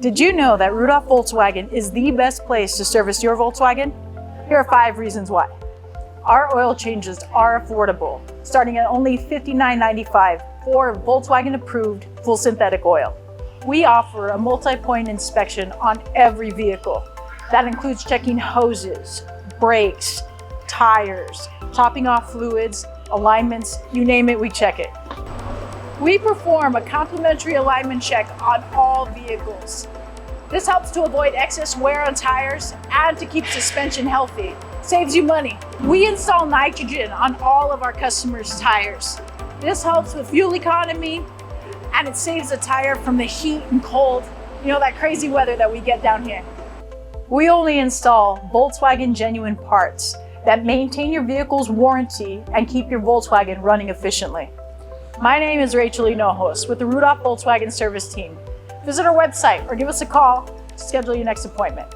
Did you know that Rudolph Volkswagen is the best place to service your Volkswagen? Here are 5 reasons why. Our oil changes are affordable, starting at only $59.95 for Volkswagen approved full synthetic oil. We offer a multi-point inspection on every vehicle. That includes checking hoses, brakes, tires, topping off fluids, alignments, you name it, we check it. We perform a complimentary alignment check on all vehicles. This helps to avoid excess wear on tires and to keep suspension healthy. Saves you money. We install nitrogen on all of our customers' tires. This helps with fuel economy and it saves the tire from the heat and cold, that crazy weather that we get down here. We only install Volkswagen genuine parts that maintain your vehicle's warranty and keep your Volkswagen running efficiently. My name is Rachel Hinojos with the Rudolph Volkswagen service team. Visit our website or give us a call to schedule your next appointment.